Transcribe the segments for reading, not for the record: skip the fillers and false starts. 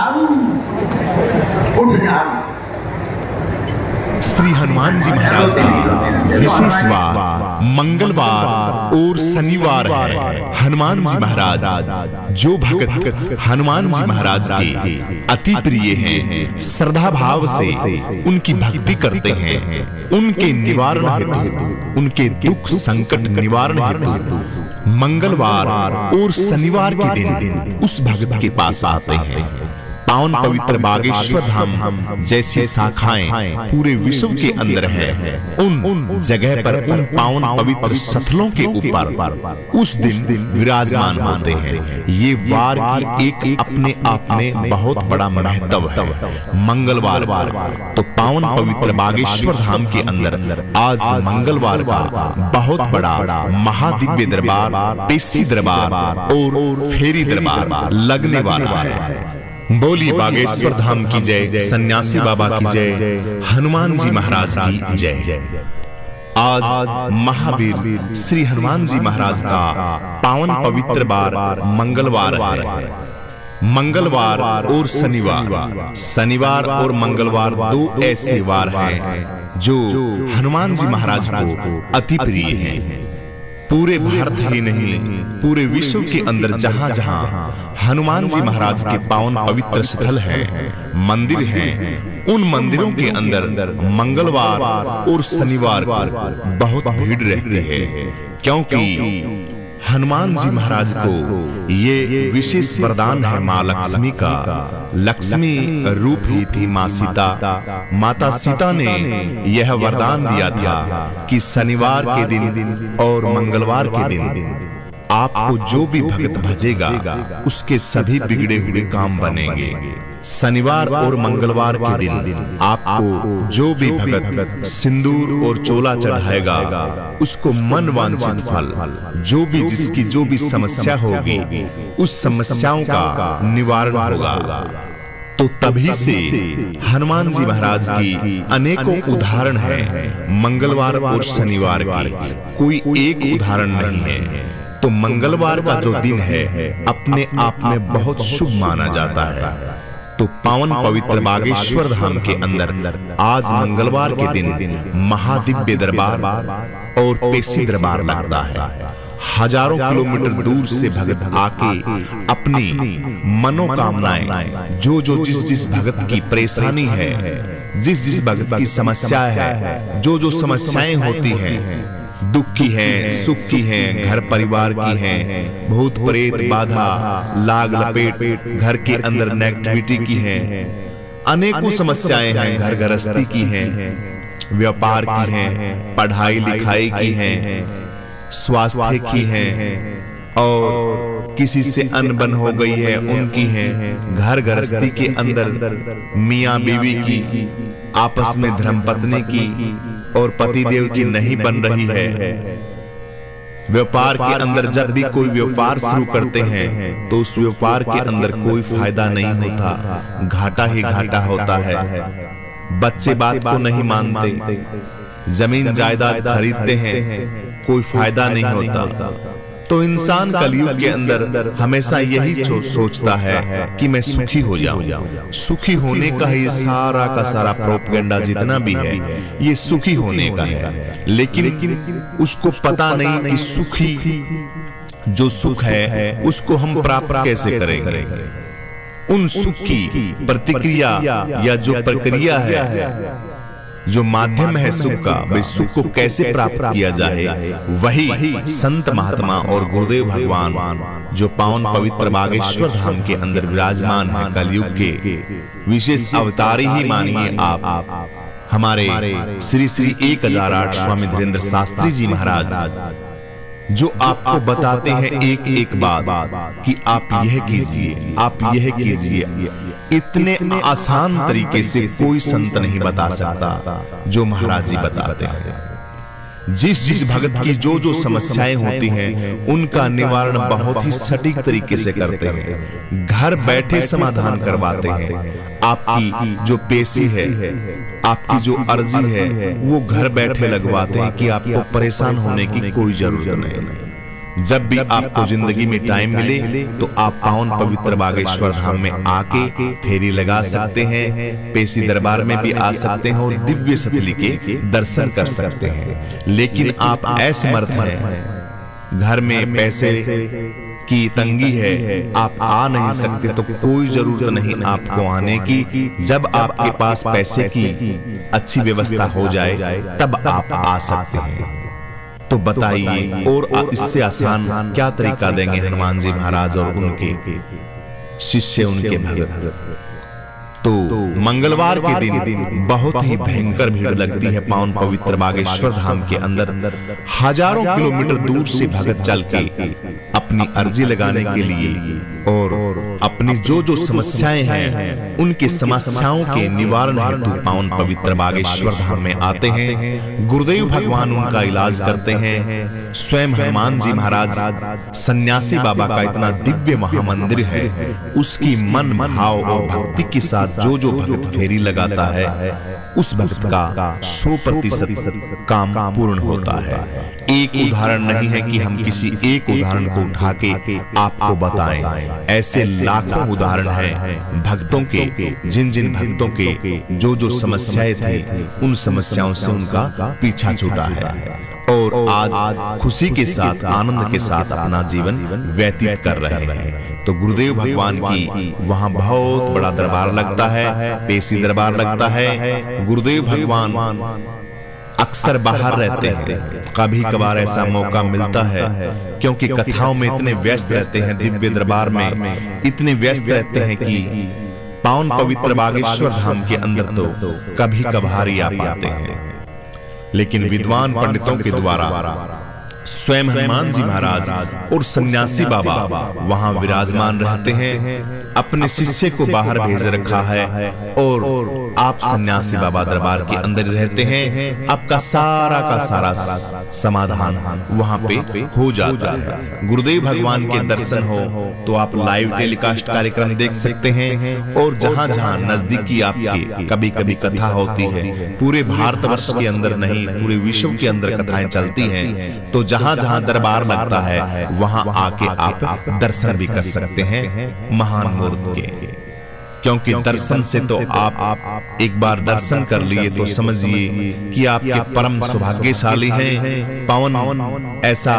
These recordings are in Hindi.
झाड़ू, उठ झाड़ू। श्री हनुमान जी महाराज का विशेष वार मंगलवार और शनिवार है। हनुमान जी महाराज जो भक्त हनुमान जी महाराज के अति प्रिय हैं, श्रद्धा भाव से उनकी भक्ति करते हैं, उनके निवारण हेतु, उनके दुख संकट निवारण हेतु मंगलवार और शनिवार के दिन उस भक्त के पास आते हैं। पावन पवित्र बागेश्वर धाम जैसी शाखाएं पूरे विश्व के अंदर हैं, उन जगह पर उन पावन पवित्र स्थलों के ऊपर उस दिन विराजमान होते हैं। ये वार की एक अपने आप में बहुत बड़ा महत्व है। मंगलवार तो पावन पवित्र बागेश्वर धाम के अंदर आज मंगलवार का बहुत बड़ा महादिव्य दरबार, पेशी दरबार और फेरी दरबार लगने वाला है। बोलिए बागेश्वर धाम की जय, सन्यासी बाबा की जय, हनुमान जी महाराज की जय। आज महावीर श्री हनुमान जी महाराज का पावन पवित्र बार मंगलवार है। मंगलवार और शनिवार, शनिवार और मंगलवार दो ऐसे वार हैं जो हनुमान जी महाराज को अति प्रिय हैं। पूरे भारत ही नहीं, पूरे विश्व के अंदर जहां जहां हनुमान जी महाराज के पावन पवित्र स्थल हैं, मंदिर हैं, उन मंदिरों के अंदर मंगलवार और शनिवार को बहुत भीड़ रहती है, क्योंकि हनुमान जी महाराज को ये विशेष वरदान है माँ लक्ष्मी का। लक्ष्मी रूप ही थी माँ सीता। माता सीता ने यह वरदान दिया था कि शनिवार के दिन और मंगलवार के दिन आपको जो भी भक्त भजेगा उसके सभी बिगड़े हुए काम बनेंगे। शनिवार और मंगलवार के दिन आपको जो भी भक्त सिंदूर और चोला चढ़ाएगा उसको मन वांछित फल, जो भी जिसकी जो भी समस्या होगी उस समस्याओं का निवारण होगा। तो तभी से हनुमान जी महाराज की अनेकों उदाहरण हैं। मंगलवार और शनिवार की कोई एक उदाहरण नहीं है। तो मंगलवार का जो दिन है अपने आप में बहुत शुभ माना जाता है। तो पावन पवित्र बागेश्वर धाम के अंदर आज मंगलवार के दिन महादिव्य दरबार और पेशी दरबार लगता है। हजारों किलोमीटर दूर से भक्त आके अपनी मनोकामनाएं, जो जिस भक्त की परेशानी है, जिस भक्त की समस्या है, जो समस्याएं होती हैं, दुख की हैं, सुख की हैं, घर परिवार की हैं, भूत प्रेत बाधा लाग लपेट घर के अंदर नेगेटिविटी की हैं, अनेकों समस्याएं हैं, घर गृहस्थी की हैं, व्यापार की हैं, पढ़ाई लिखाई की हैं, स्वास्थ्य की हैं, और किसी से अनबन हो गई है उनकी हैं, घर गृहस्थी के अंदर मियाँ बीवी की आपस में धर्मपत्नी की और पतिदेव की नहीं बन रही है। व्यापार के अंदर जब भी कोई व्यापार शुरू करते हैं तो उस व्यापार के अंदर कोई फायदा नहीं होता, घाटा ही घाटा होता है। बच्चे बात को नहीं मानते, जमीन जायदाद खरीदते हैं, कोई फायदा नहीं होता। तो इंसान कलयुग के अंदर हमेशा यही सोचता है कि मैं सुखी हो जाऊं। सुखी होने का ये सारा का सारा प्रोपेगेंडा जितना भी है ये सुखी होने का है, लेकिन उसको पता नहीं कि सुखी जो सुख है उसको हम प्राप्त कैसे करेंगे। उन सुख की प्रतिक्रिया या जो प्रक्रिया है, जो माध्यम है सुख का, वे सुख को कैसे प्राप्त किया जाए, वही संत महात्मा और गुरुदेव भगवान जो पावन पवित्र बागेश्वर धाम के अंदर विराजमान है, कलयुग के विशेष अवतारी ही मानिए आप, हमारे श्री श्री 1008 स्वामी धीरेन्द्र शास्त्री जी महाराज, जो आपको बताते हैं एक एक बात कि आप यह कीजिए, आप यह कीजिए। इतने आसान तरीके से कोई संत नहीं बता सकता जो महाराज जी बताते हैं। जिस भगत की जो समस्याएं होती हैं उनका निवारण बहुत ही सटीक तरीके से करते हैं, घर बैठे समाधान करवाते हैं। आपकी जो पेशी है, आपकी जो अर्जी है, वो घर बैठे लगवाते हैं कि आपको परेशान होने की कोई जरूरत नहीं। जब भी आपको जिंदगी में टाइम मिले तो आप पावन पवित्र बागेश्वर धाम में आके फेरी लगा सकते हैं, पेशी दरबार में भी आ सकते हैं और दिव्य सतली के दर्शन कर सकते हैं। लेकिन आप असमर्थ हैं, घर में पैसे की तंगी है, आप आ नहीं सकते, तो कोई जरूरत नहीं आपको आने की। जब आपके पास पैसे की अच्छी व्यवस्था हो जाए तब आप आ सकते हैं। तो बताइए और इससे आसान क्या तरीका देंगे हनुमान जी महाराज और उनके शिष्य, उनके भगत। तो मंगलवार के दिन बहुत ही भयंकर भीड़ लगती है पावन पवित्र बागेश्वर धाम के अंदर। हजारों किलोमीटर दूर से भगत चल के अपनी अर्जी लगाने के लिए और अपनी जो जो समस्याएं हैं उनकी समस्याओं के निवारण हेतु पावन पवित्र बागेश्वर धाम में आते हैं। गुरुदेव भगवान उनका इलाज करते हैं। स्वयं हनुमान जी महाराज सन्यासी बाबा का इतना दिव्य महामंदिर है, उसकी मन भाव और भक्ति के साथ जो जो भक्त फेरी लगाता है उस भक्त का 100% काम पूर्ण होता है। एक उदाहरण नहीं है कि हम किसी एक उदाहरण को उठा के आपको बताएं, ऐसे लाखों उदाहरण हैं भक्तों के, जिन जिन भक्तों के जो जो समस्याएं थी उन समस्याओं से उनका पीछा छूटा है और आज खुशी के साथ, आनंद के साथ अपना जीवन व्यतीत कर रहे हैं। तो गुरुदेव भगवान की वहां बहुत बड़ा दरबार लगता है, पेशी दरबार लगता है। गुरुदेव भगवान अक्सर बाहर रहते हैं, कभी कभार ऐसा मौका मिलता है क्योंकि कथाओं में इतने व्यस्त रहते हैं, दिव्य दरबार में इतने व्यस्त रहते हैं कि पावन पवित्र बागेश्वर धाम के अंदर तो कभी कभार ही आ पाते हैं। लेकिन विद्वान पंडितों के द्वारा स्वयं हनुमान जी महाराज और सन्यासी बाबा वहां विराजमान रहते हैं, अपने शिष्य को बाहर भेज रखा है और आप सन्यासी बाबा दरबार के अंदर रहते हैं। आपका सारा का सारा समाधान वहां पे हो जाता है। गुरुदेव भगवान के दर्शन हो तो आप लाइव टेलीकास्ट कार्यक्रम देख सकते हैं और जहां जहां नजदीकी आपके कभी कभी कथा होती है, पूरे भारतवर्ष के अंदर नहीं पूरे विश्व के अंदर कथाएं चलती हैं, तो जहां जहां दरबार लगता है वहां आके आप दर्शन भी कर सकते हैं महान मूर्त के। क्योंकि दर्शन से तो आप एक बार दर्शन कर लिए तो समझिए कि आपके परम सौभाग्यशाली हैं। पावन ऐसा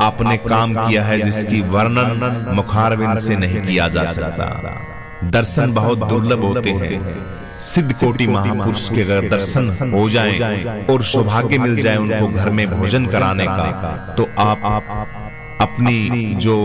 आपने काम किया है जिसकी वर्णन मुखारविंद से नहीं किया जा सकता। दर्शन बहुत दुर्लभ होते हैं। सिद्ध कोटि महापुरुष के अगर दर्शन हो जाएं और सौभाग्य मिल जाए उनको घर में भोजन कराने का, तो आप अपनी जो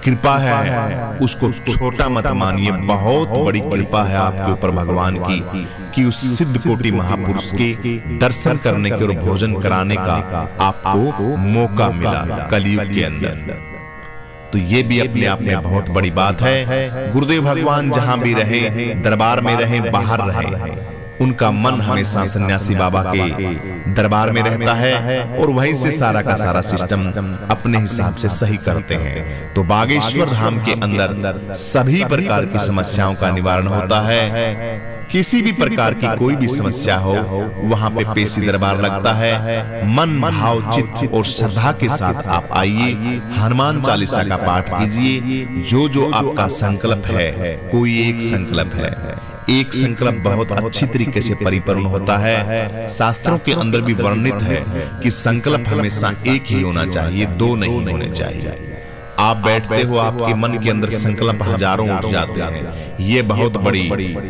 कृपा है उसको छोटा मत मानिए। बहुत बड़ी कृपा है आपके ऊपर भगवान की कि उस सिद्ध कोटि महापुरुष के दर्शन करने के और भोजन कराने का आपको मौका मिला कलयुग के अंदर। तो ये भी अपने आप में बहुत बड़ी बात है। गुरुदेव भगवान जहां भी रहे, दरबार में रहे, बाहर रहे, उनका मन हमेशा सन्यासी बाबा के दरबार में रहता है और वहीं से सारा का सारा सिस्टम अपने हिसाब से सही करते हैं। तो बागेश्वर धाम के अंदर सभी प्रकार की समस्याओं का निवारण होता है। किसी भी प्रकार की कोई भी समस्या हो वहां पे पेशी दरबार लगता है। मन भाव चित्त और श्रद्धा के साथ आप आइए, हनुमान चालीसा का पाठ कीजिए। जो जो आपका संकल्प है, कोई एक संकल्प है, एक संकल्प बहुत अच्छी तरीके से परिपूर्ण होता है। शास्त्रों के अंदर भी वर्णित है कि संकल्प हमेशा एक ही होना चाहिए, दो नहीं होने चाहिए। आप बैठते हो, आपके मन के अंदर संकल्प हजारों उठ जाते हैं, ये बहुत बड़ी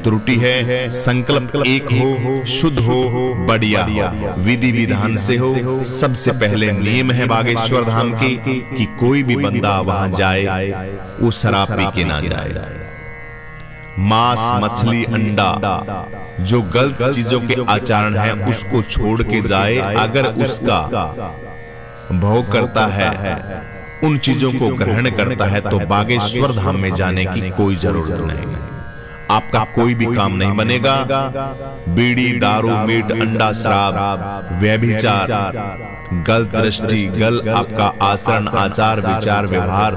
त्रुटि है। संकल्प एक हो, शुद्ध हो, बढ़िया हो, विधि विधान से हो। सबसे पहले नियम है बागेश्वर धाम की कि कोई भी बंदा वहां जाए वो शराब पी के ना जाए। मांस, मछली, अंडा, जो गलत चीजों के आचरण है उसको छोड़ के जाए। अगर उसका भोग करता है, उन चीजों को ग्रहण करता है, तो बागेश्वर धाम में जाने की कोई जरूरत नहीं। आपका कोई भी काम नहीं बनेगा। बीड़ी, दारू, मीट, अंडा, शराब, व्यभिचार, गलत दृष्टि, गलत आपका आचरण, आचार, विचार, व्यवहार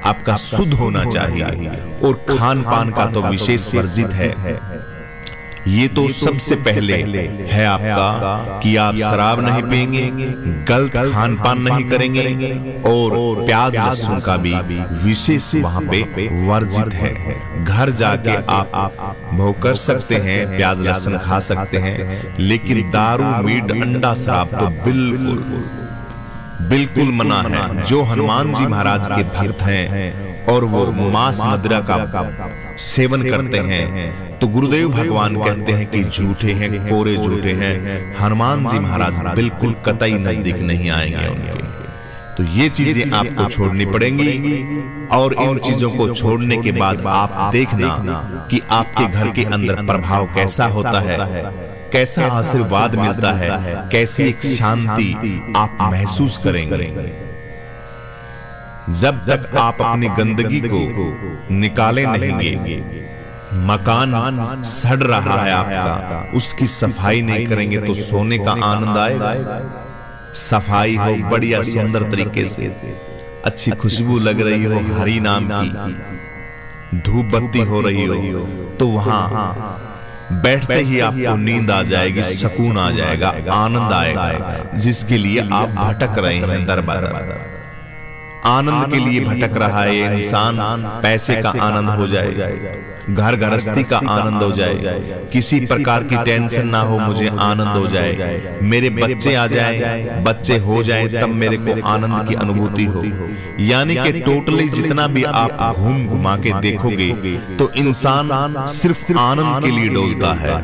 आपका शुद्ध होना चाहिए और खान पान का तो विशेष वर्जित है। ये तो सबसे पहले है आपका कि आप शराब नहीं पिएंगे, गलत खान पान नहीं करेंगे और प्याज लहसुन का भी विशेष वहां पे वर्जित है। घर जाके आप भोग कर सकते हैं, प्याज लहसुन खा सकते हैं, लेकिन दारू मीट अंडा शराब तो बिल्कुल मना है। जो हनुमान जी महाराज के भक्त हैं और वो मांस मदिरा का सेवन करते हैं तो गुरुदेव भगवान कहते हैं कि झूठे हैं, कोरे झूठे हैं। हनुमान जी महाराज बिल्कुल कतई नजदीक नहीं आएंगे उनके। तो ये चीजें आपको छोड़नी पड़ेंगी और इन चीजों को छोड़ने के बाद आप देखना कि आपके घर के अंदर प्रभाव कैसा होता है, कैसा आशीर्वाद मिलता है, कैसी एक शांति आप महसूस करेंगे। जब तक आप अपनी गंदगी को निकाले नहीं, मकान सड़ रहा है आपका, उसकी सफाई नहीं करेंगे तो सोने का आनंद आएगा। सफाई हो बढ़िया सुंदर तरीके से, अच्छी खुशबू लग रही हो, हरि नाम की धूप बत्ती हो रही हो, तो वहां बैठते ही आपको नींद आ जाएगी, सुकून आ जाएगा, आनंद आएगा। जिसके लिए आप भटक रहे हैं दर बदर, आनंद के लिए भटक रहा है इंसान, पैसे का आनंद हो जाए, घर गृहस्थी का आनंद हो जाए, किसी प्रकार की टेंशन ना हो, मुझे आनंद हो जाए, मेरे बच्चे आ जाए, बच्चे हो जाए, तब मेरे को आनंद की अनुभूति हो। यानी कि टोटली जितना भी आप घूम घुमा के देखोगे तो इंसान सिर्फ आनंद के लिए डोलता है,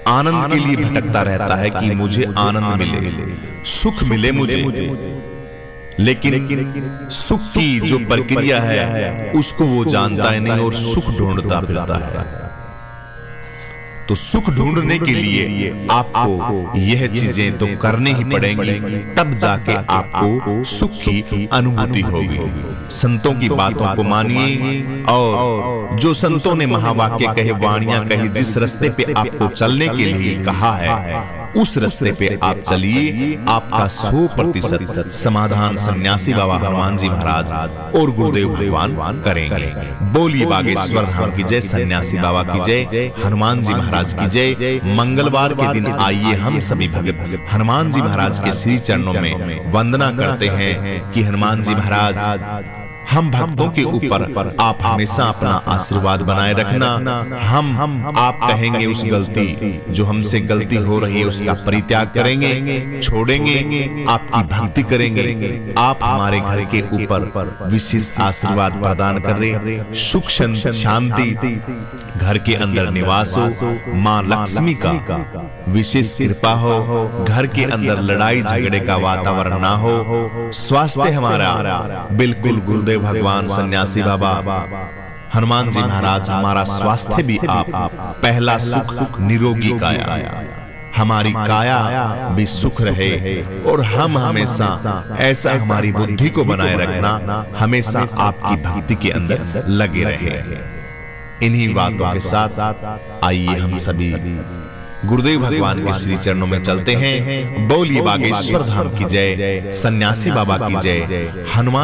आनंद के लिए भटकता रहता है कि मुझे आनंद मिले, सुख मिले मुझे। लेकिन सुख की जो प्रक्रिया है उसको वो जानता है नहीं और सुख ढूंढता फिरता है। तो सुख ढूंढने के लिए आपको यह चीजें तो करनी ही पड़ेंगी, तब जाके आपको सुख की अनुभूति होगी। संतों की बातों को मानिए और जो संतों ने महावाक्य कहे, वाणियां कही, जिस रास्ते पे आपको चलने के लिए कहा है उस रास्ते पे आप चलिए। आपका 100% समाधान सन्यासी बाबा हनुमान जी महाराज और गुरुदेव भगवान करेंगे। बोलिए बागेश्वर धाम की जय, सन्यासी बाबा की जय, हनुमान जी महाराज की जय। मंगलवार के दिन आइए हम सभी भक्त हनुमान जी महाराज के श्री चरणों में वंदना करते हैं कि हनुमान जी महाराज हम भक्तों के ऊपर आप हमेशा अपना आशीर्वाद बनाए रखना। हम आप कहेंगे उस गलती जो हमसे गलती हो रही है उसका परित्याग करेंगे, छोड़ेंगे, आपकी भक्ति करेंगे। आप हमारे घर के ऊपर विशेष आशीर्वाद प्रदान कर रहे, सुख शांति घर के अंदर निवास हो, मां लक्ष्मी का विशेष कृपा हो, घर के अंदर लड़ाई झगड़े का वातावरण ना हो, स्वास्थ्य हमारा बिल्कुल गुरुदेव भगवान सन्यासी बाबा हनुमान जी महाराज हमारा स्वास्थ्य भी आप पहला सुख निरोगी काया, हमारी काया भी सुख रहे और हम हमेशा ऐसा हमारी बुद्धि को बनाए रखना, हमेशा आपकी भक्ति के अंदर लगे रहे। इन्हीं बातों के साथ आइए हम सभी गुरुदेव भगवान के श्री चरणों में चलते हैं। बोलिए बागेश्वर धाम की जय, सन्यासी बाबा की जय, हनुमान